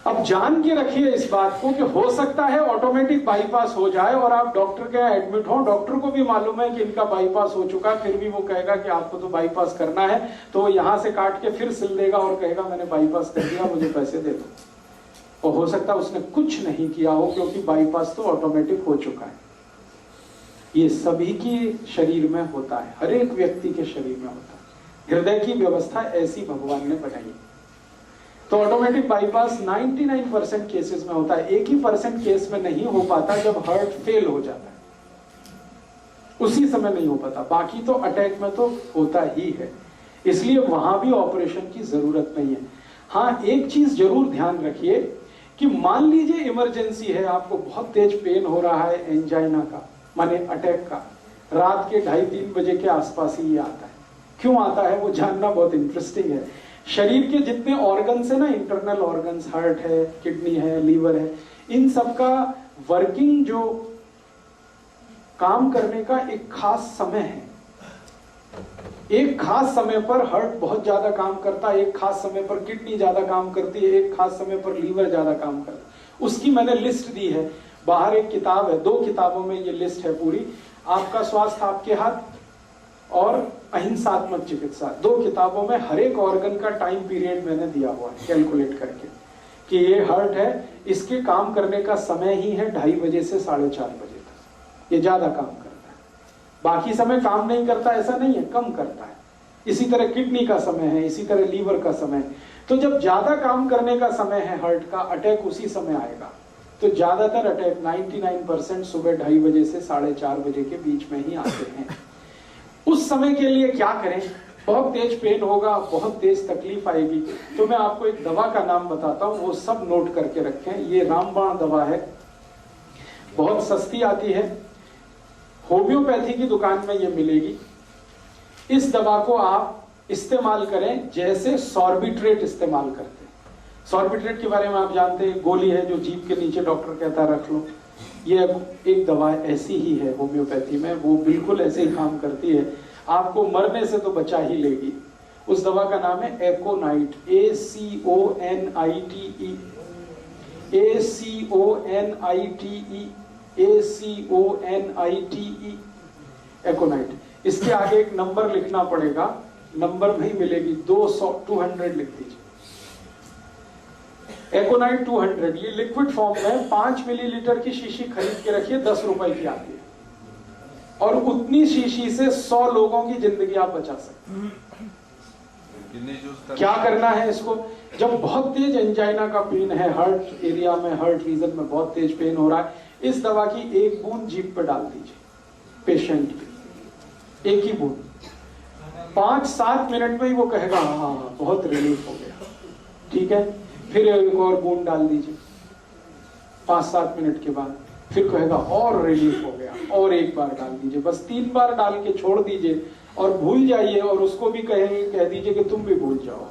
अब जान के रखिए इस बात को कि हो सकता है ऑटोमेटिक बाईपास हो जाए और आप डॉक्टर के यहाँ एडमिट हो, डॉक्टर को भी मालूम है कि इनका बाईपास हो चुका है, फिर भी वो कहेगा कि आपको तो बाईपास करना है, तो वो यहाँ से काट के फिर सिल देगा और कहेगा मैंने बाईपास कर दिया, मुझे पैसे दे दो। और हो सकता है उसने कुछ नहीं किया हो, क्योंकि बाईपास तो ऑटोमेटिक हो चुका है। ये सभी के शरीर में होता है, हर एक व्यक्ति के शरीर में होता है। हृदय की व्यवस्था ऐसी भगवान ने बनाई। तो ऑटोमेटिक बाईपास 99% केसेस में होता है। 1% केस में नहीं हो पाता जब हार्ट फेल हो जाता है, उसी समय नहीं हो पाता, बाकी तो अटैक में तो होता ही है। इसलिए वहां भी ऑपरेशन की जरूरत नहीं है। हाँ, एक चीज जरूर ध्यान रखिए कि मान लीजिए इमरजेंसी है, आपको बहुत तेज पेन हो रहा है एंजाइना का, माने अटैक का, रात के 2:30-3 बजे के आसपास ही ये आता है। क्यों आता है वो जानना बहुत इंटरेस्टिंग है। शरीर के जितने ऑर्गन्स है ना, इंटरनल ऑर्गन्स, हार्ट है, किडनी है, लीवर है, इन सब का वर्किंग जो काम करने का एक खास समय है। एक खास समय पर हार्ट बहुत ज्यादा काम करता है, एक खास समय पर किडनी ज्यादा काम करती है, एक खास समय पर लीवर ज्यादा काम करता है। उसकी मैंने लिस्ट दी है, बाहर एक किताब है, 2 किताबों में ये लिस्ट है पूरी। आपका स्वास्थ्य आपके हाथ और अहिंसात्मक चिकित्सा, 2 किताबों में हर एक ऑर्गन का टाइम पीरियड मैंने दिया हुआ है कैलकुलेट करके कि ये हार्ट है, इसके काम करने का समय ही है 2:30 बजे से 4:30 बजे तक, ये ज्यादा काम करता है। बाकी समय काम नहीं करता ऐसा नहीं है, कम करता है। इसी तरह किडनी का समय है, इसी तरह लीवर का समय है। तो जब ज्यादा काम करने का समय है हार्ट का, अटैक उसी समय आएगा। तो ज्यादातर अटैक 99% सुबह 2:30 बजे से 4:30 बजे के बीच में ही आते हैं। उस समय के लिए क्या करें, बहुत तेज पेन होगा, बहुत तेज तकलीफ आएगी, तो मैं आपको एक दवा का नाम बताता हूं, वो सब नोट करके रखें। ये रामबाण दवा है, बहुत सस्ती आती है, होम्योपैथी की दुकान में ये मिलेगी। इस दवा को आप इस्तेमाल करें जैसे सॉर्बिट्रेट इस्तेमाल करते हैं। सॉर्बिट्रेट के बारे में आप जानते हैं, गोली है जो जीभ के नीचे डॉक्टर कहता है रख लो, ये एक दवा ऐसी ही है होम्योपैथी में, वो बिल्कुल ऐसे ही काम करती है, आपको मरने से तो बचा ही लेगी। उस दवा का नाम है एकोनाइट, ACONITE, ACONITE, एकोनाइट। इसके आगे एक नंबर लिखना पड़ेगा, नंबर नहीं मिलेगी, 200 लिख दीजिए। एकोनाइट 200, ये लिक्विड फॉर्म में 5 मिलीलीटर की शीशी खरीद के रखिए, 10 रुपए की आती है, और उतनी शीशी से 100 लोगों की जिंदगी आप बचा सकते हैं। क्या करना है इसको, जब बहुत तेज एंजाइना का पेन है, हार्ट एरिया में, हार्ट रीजन में बहुत तेज पेन हो रहा है, इस दवा की एक बूंद जीभ पे डाल दीजिए पेशेंट पे, एक ही बूंद। 5-7 मिनट में ही वो कहेगा हाँ बहुत रिलीफ हो गया, ठीक है। फिर एक और बूंद डाल दीजिए 5-7 मिनट के बाद, फिर कहेगा और रिलीफ हो गया, और एक बार डाल दीजिए, बस 3 बार डाल के छोड़ दीजिए और भूल जाइए, और उसको भी कह दीजिए कि तुम भी भूल जाओ,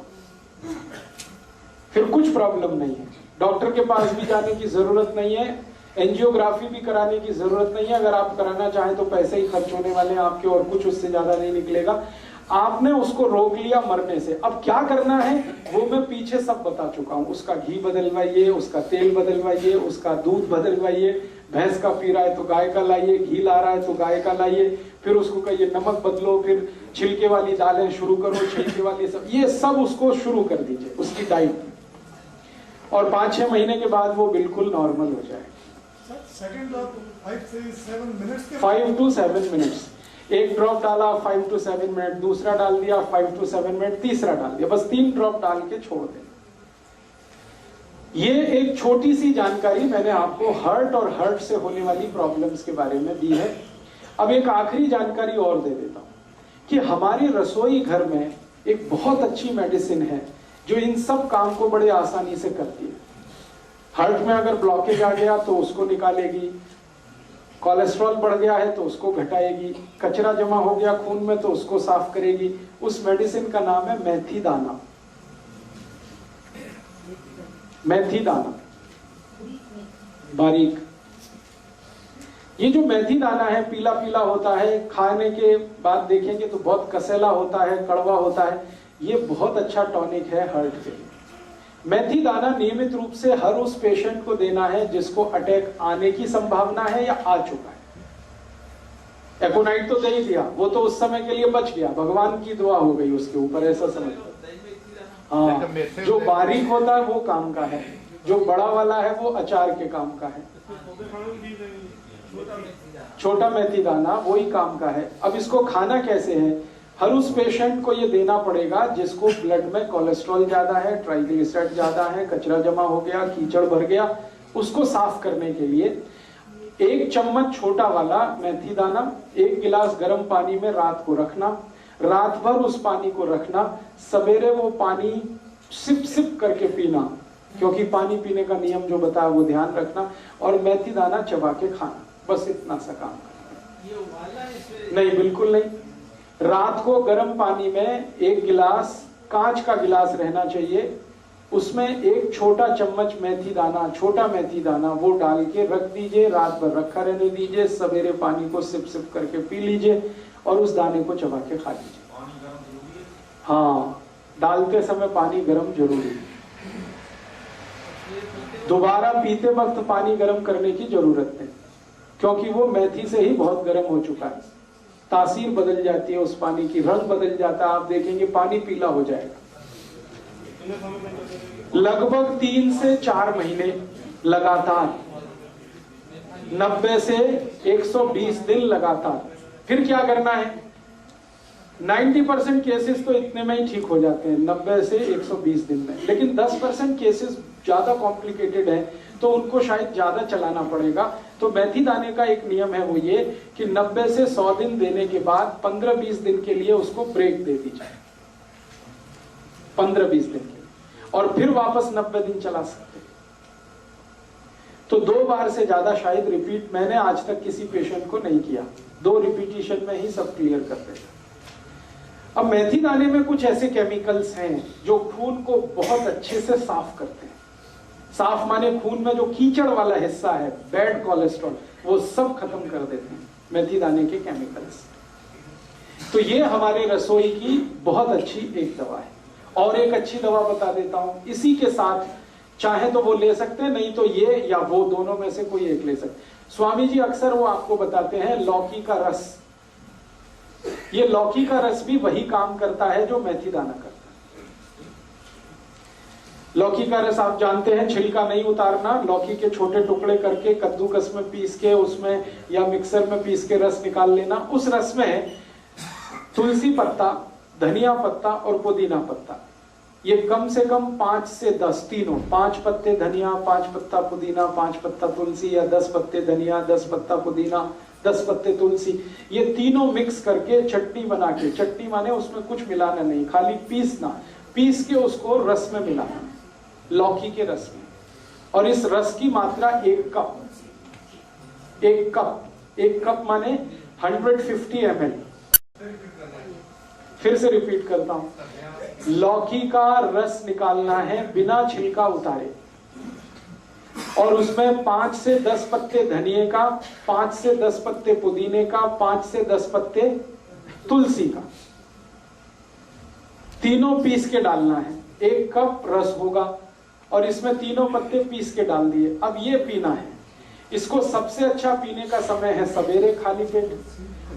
फिर कुछ प्रॉब्लम नहीं है। डॉक्टर के पास भी जाने की जरूरत नहीं है, एंजियोग्राफी भी कराने की जरूरत नहीं है। अगर आप कराना चाहें तो पैसे ही खर्च होने वाले हैं आपके, और कुछ उससे ज्यादा नहीं निकलेगा। आपने उसको रोक लिया मरने से, अब क्या करना है वो मैं पीछे सब बता चुका हूं। उसका घी बदलवाइए, उसका तेल बदलवाइए, उसका दूध बदलवाइए, भैंस का पी रहा है तो गाय का लाइए, घी ला रहा है तो गाय का लाइए, फिर उसको कहिए नमक बदलो, फिर छिलके वाली दालें शुरू करो, छिलके वाली सब, ये सब उसको शुरू कर दीजिए उसकी डाइट, और 5-6 महीने के बाद वो बिल्कुल नॉर्मल हो जाए। सेकंड ड्रॉप 5 से 7 मिनट्स के 5 to 7 मिनट्स, एक ड्रॉप डाला 5 to 7 मिनट, दूसरा डाल दिया 5 to 7 मिनट, तीसरा डाल दिया, बस 3 ड्रॉप डाल के छोड़ दें। ये एक छोटी सी जानकारी मैंने आपको हार्ट और हार्ट से होने वाली प्रॉब्लम्स के बारे में दी है। अब एक आखिरी जानकारी और दे देता हूं कि हमारी रसोई घर में एक बहुत अच्छी मेडिसिन है जो इन सब काम को बड़े आसानी से करती है। हार्ट में अगर ब्लॉकेज आ गया तो उसको निकालेगी, कोलेस्ट्रॉल बढ़ गया है तो उसको घटाएगी, कचरा जमा हो गया खून में तो उसको साफ करेगी। उस मेडिसिन का नाम है मेथी दाना। मेथी दाना बारीक, ये जो मेथी दाना है पीला पीला होता है, खाने के बाद देखेंगे तो बहुत कसेला होता है, कड़वा होता है। ये बहुत अच्छा टॉनिक है हार्ट के लिए। मेथी दाना नियमित रूप से हर उस पेशेंट को देना है जिसको अटैक आने की संभावना है या आ चुका है। एकोनाइट तो दे ही दिया, वो तो उस समय के लिए बच गया, भगवान की दुआ हो गई उसके ऊपर, ऐसा समझ। हाँ, जो बारीक होता है वो काम का है, जो बड़ा वाला है वो अचार के काम का है। छोटा मेथी दाना वही काम का है। अब इसको खाना कैसे है, हर उस पेशेंट को ये देना पड़ेगा जिसको ब्लड में कोलेस्ट्रॉल ज्यादा है, ट्राइग्लिसराइड ज्यादा है, कचरा जमा हो गया, कीचड़ भर गया, उसको साफ करने के लिए 1 चम्मच छोटा वाला मेथी दाना 1 गिलास गर्म पानी में रात को रखना, रात भर उस पानी को रखना, सवेरे वो पानी सिप सिप करके पीना, क्योंकि पानी पीने का नियम जो बताया वो ध्यान रखना, और मेथी दाना चबा के खाना, बस इतना सा काम करना। नहीं, बिल्कुल नहीं। रात को गर्म पानी में 1 गिलास, कांच का गिलास रहना चाहिए, उसमें 1 छोटा चम्मच मेथी दाना, छोटा मेथी दाना वो डाल के रख दीजिए, रात भर रखा रहने दीजिए, सवेरे पानी को सिप सिप करके पी लीजिए और उस दाने को चबा के खा लीजिए। हाँ, डालते समय पानी गर्म जरूरी है। दोबारा पीते वक्त पानी गर्म करने की जरूरत नहीं, क्योंकि वो मेथी से ही बहुत गर्म हो चुका है, तासीर बदल जाती है उस पानी की, रंग बदल जाता है, आप देखेंगे पानी पीला हो जाएगा। लगभग 3 से 4 महीने लगातार, 90 से 120 दिन लगातार। फिर क्या करना है, 90% केसेस तो इतने में ही ठीक हो जाते हैं, 90 से 120 दिन में, लेकिन 10% केसेस ज्यादा कॉम्प्लिकेटेड है तो उनको शायद ज्यादा चलाना पड़ेगा। तो मेथी दाने का एक नियम है, वो ये कि 90 से 100 दिन देने के बाद 15-20 दिन के लिए उसको ब्रेक दे दीजिए, 15-20 दिन के लिए, और फिर वापस 90 दिन चला सकते हैं। तो 2 बार से ज्यादा शायद रिपीट मैंने आज तक किसी पेशेंट को नहीं किया, 2 रिपीटिशन में ही सब क्लियर कर देता। अब मेथी दाने में कुछ ऐसे केमिकल्स हैं जो खून को बहुत अच्छे से साफ करते हैं, साफ माने खून में जो कीचड़ वाला हिस्सा है, बैड कोलेस्ट्रॉल, वो सब खत्म कर देते हैं मेथी दाने के केमिकल्स। तो ये हमारे रसोई की बहुत अच्छी एक दवा है। और एक अच्छी दवा बता देता हूं, इसी के साथ चाहे तो वो ले सकते हैं, नहीं तो ये या वो दोनों में से कोई एक ले सकते। स्वामी जी अक्सर वो आपको बताते हैं लौकी का रस। ये लौकी का रस भी वही काम करता है जो मेथी दाना करता है। लौकी का रस आप जानते हैं, छिलका नहीं उतारना, लौकी के छोटे टुकड़े करके कद्दूकस में पीस के उसमें या मिक्सर में पीस के रस निकाल लेना। उस रस में तुलसी पत्ता, धनिया पत्ता और पुदीना पत्ता, ये कम से कम 5 से 10 तीनों, 5 पत्ते धनिया, 5 पत्ता पुदीना, 5 पत्ता तुलसी, या 10 पत्ते धनिया, 10 पत्ता पुदीना, 10 पत्ते तुलसी, ये तीनों मिक्स करके चटनी बना के, चटनी माने उसमें कुछ मिलाना नहीं, खाली पीसना, पीस के उसको रस में मिलाना, लौकी के रस में। और इस रस की मात्रा 1 कप, 1 कप माने 150 ml। फिर से रिपीट करता हूं, लौकी का रस निकालना है बिना छिलका उतारे, और उसमें 5 से 10 पत्ते धनिए का, 5 से 10 पत्ते पुदीने का, 5 से 10 पत्ते तुलसी का, तीनों पीस के डालना है। 1 कप रस होगा और इसमें तीनों पत्ते पीस के डाल दिए। अब ये पीना है। इसको सबसे अच्छा पीने का समय है सवेरे खाली पेट,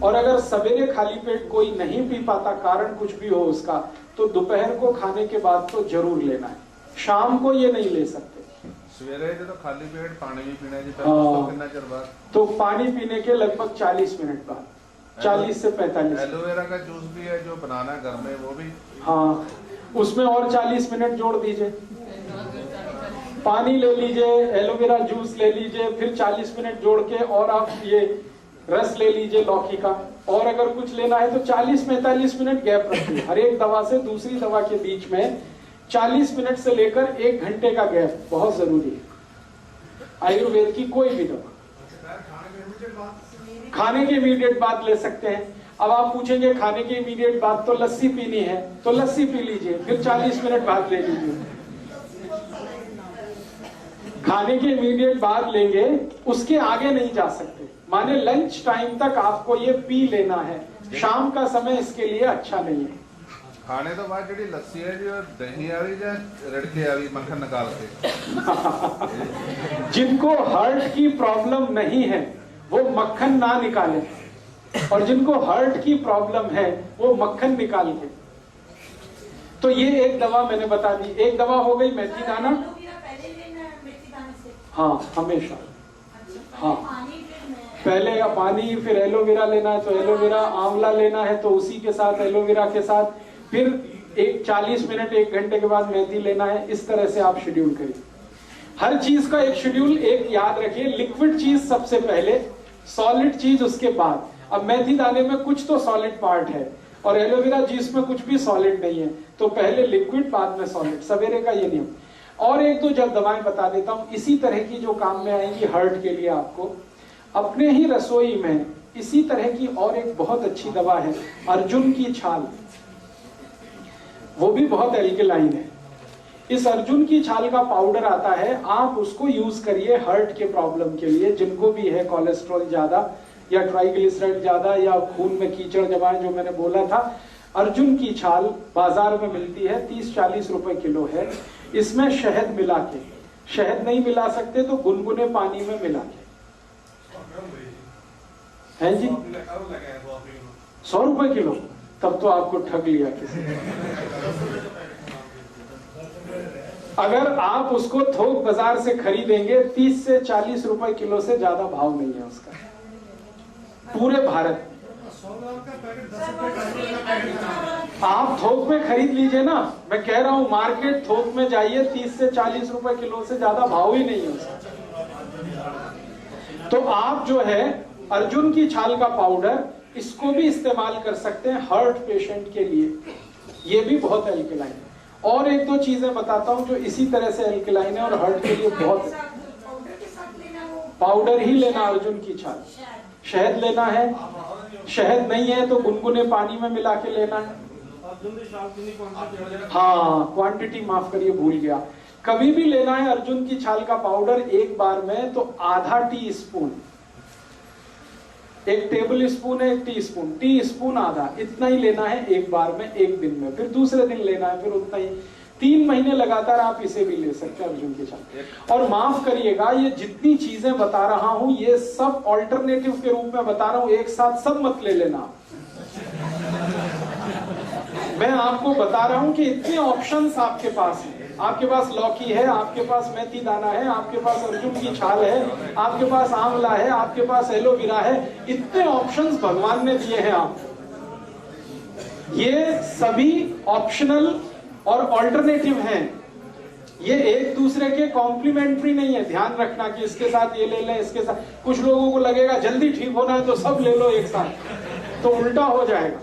और अगर सवेरे खाली पेट कोई नहीं पी पाता, कारण कुछ भी हो उसका, तो दोपहर को खाने के बाद तो जरूर लेना है, शाम को ये नहीं ले सकते। सवेरे तो खाली पेट पानी भी पीना जी, कितना चਿਰ बाद? तो पानी पीने के लगभग 40 मिनट बाद, 40 से 45। एलोवेरा का जूस भी है जो बनाना घर में, वो भी हाँ, उसमें और 40 मिनट जोड़ दीजिए। पानी ले लीजिए, एलोवेरा जूस ले लीजिए, फिर 40 मिनट जोड़ के और आप ये रस ले लीजिए लौकी का, और अगर कुछ लेना है तो 40-45 मिनट गैप रखिए। हर एक दवा से दूसरी दवा के बीच में 40 मिनट से लेकर 1 घंटे का गैप बहुत जरूरी है। आयुर्वेद की कोई भी दवा खाने के इमीडिएट बाद ले सकते हैं। अब आप पूछेंगे खाने के इमीडिएट बाद तो लस्सी पीनी है, तो लस्सी पी लीजिए, फिर 40 मिनट बाद ले लीजिए। खाने के इमीडिएट बाद लेंगे, उसके आगे नहीं जा सकते, माने लंच टाइम तक आपको ये पी लेना है। शाम का समय इसके लिए अच्छा नहीं है। खाने तो बाद जी लस्सी है जो दही आ रही है, रड़के आ रही मक्खन निकाल के। जिनको हार्ट की प्रॉब्लम नहीं है वो मक्खन ना निकाले, और जिनको हार्ट की प्रॉब्लम है वो मक्खन निकाल के। तो ये एक दवा मैंने बता दी। एक दवा हो गई मेथी दाना, हाँ हमेशा, हाँ पहले पानी, फिर एलोवेरा लेना है तो एलोवेरा, आंवला लेना है तो उसी के साथ एलोवेरा के साथ, फिर 40 मिनट 1 घंटे के बाद मेथी लेना है। इस तरह से आप शेड्यूल करिए। हर चीज का एक शेड्यूल एक याद रखिए, लिक्विड चीज सबसे पहले, सॉलिड चीज उसके बाद। अब मेथी दाने में कुछ तो सॉलिड पार्ट है और एलोवेरा जूस में कुछ भी सॉलिड नहीं है, तो पहले लिक्विड बाद में सॉलिड, सवेरे का ये नियम। और एक दो जब दवाएं बता देता हूं इसी तरह की जो काम में आएंगी हार्ट के लिए। आपको अपने ही रसोई में इसी तरह की और एक बहुत अच्छी दवा है, अर्जुन की छाल, वो भी बहुत एल्केलाइन है। इस अर्जुन की छाल का पाउडर आता है, आप उसको यूज करिए हार्ट के प्रॉब्लम के लिए, जिनको भी है कोलेस्ट्रॉल ज्यादा या ट्राइग्लिसराइड ज्यादा या खून में कीचड़ जमा है, जो मैंने बोला था। अर्जुन की छाल बाजार में मिलती है, 30-40 रुपए किलो है। इसमें शहद मिला के, शहद नहीं मिला सकते तो गुनगुने पानी में मिला के, है जी, 100 रुपए किलो, तब तो आपको ठग लिया किसी ने। अगर आप उसको थोक बाजार से खरीदेंगे 30 से 40 रुपए किलो से ज्यादा भाव नहीं है उसका, पूरे भारत। आप थोक में खरीद लीजिए ना, मैं कह रहा हूं मार्केट थोक में जाइए, 30 से 40 रुपए किलो से ज्यादा भाव ही नहीं है उसका। तो आप जो है अर्जुन की छाल का पाउडर, इसको भी इस्तेमाल कर सकते हैं हार्ट पेशेंट के लिए, ये भी बहुत एल्केलाइन है। और एक दो चीजें बताता हूं जो इसी तरह से एल्केलाइन है और हार्ट के लिए बहुत। पाउडर ही लेना अर्जुन की छाल, शहद लेना है, शहद नहीं है तो गुनगुने पानी में मिला के लेना है। हाँ क्वांटिटी माफ करिए, भूल गया। कभी भी लेना है अर्जुन की छाल का पाउडर एक बार में तो आधा टी स्पून, एक टेबल स्पून है, एक टी स्पून आधा, इतना ही लेना है एक बार में, एक दिन में। फिर दूसरे दिन लेना है, फिर उतना ही। 3 महीने लगातार आप इसे भी ले सकते हैं, अर्जुन की छाल। और माफ करिएगा, ये जितनी चीजें बता रहा हूं ये सब ऑल्टरनेटिव के रूप में बता रहा हूं, एक साथ सब मत ले लेना। मैं आपको बता रहा हूं कि इतने ऑप्शंस आपके पास हैं। आपके पास लौकी है, आपके पास मेथी दाना है, आपके पास अर्जुन की छाल है, आपके पास आंवला है, आपके पास एलोवेरा है। इतने ऑप्शंस भगवान ने दिए हैं आपको। ये सभी ऑप्शनल और ऑल्टरनेटिव हैं, ये एक दूसरे के कॉम्प्लीमेंट्री नहीं है। ध्यान रखना कि इसके साथ ये ले लें, इसके साथ। कुछ लोगों को लगेगा जल्दी ठीक होना है तो सब ले लो एक साथ, तो उल्टा हो जाएगा।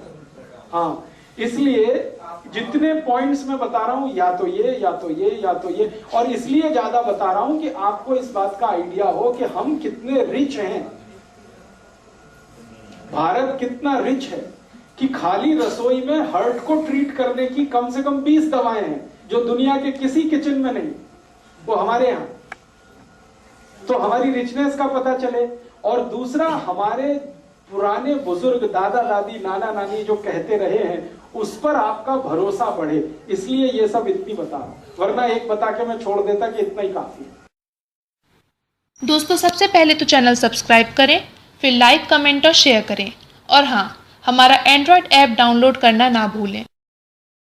हाँ, इसलिए जितने पॉइंट्स मैं बता रहा हूं, या तो ये या तो ये या तो ये, और इसलिए ज्यादा बता रहा हूं कि आपको इस बात का आइडिया हो कि हम कितने रिच हैं। भारत कितना रिच है कि खाली रसोई में हार्ट को ट्रीट करने की कम से कम 20 दवाएं हैं, जो दुनिया के किसी किचन में नहीं, वो हमारे यहां। तो हमारी रिचनेस का पता चले। और दूसरा, हमारे पुराने बुजुर्ग, दादा दादी, नाना नानी जो कहते रहे हैं, उस पर आपका भरोसा बढ़े, इसलिए ये सब इतनी बता, वरना एक बता के मैं छोड़ देता कि इतना ही काफी है। दोस्तों, सबसे पहले तो चैनल सब्सक्राइब करें, फिर लाइक, कमेंट और शेयर करें। और हाँ, हमारा एंड्रॉयड ऐप डाउनलोड करना ना भूलें।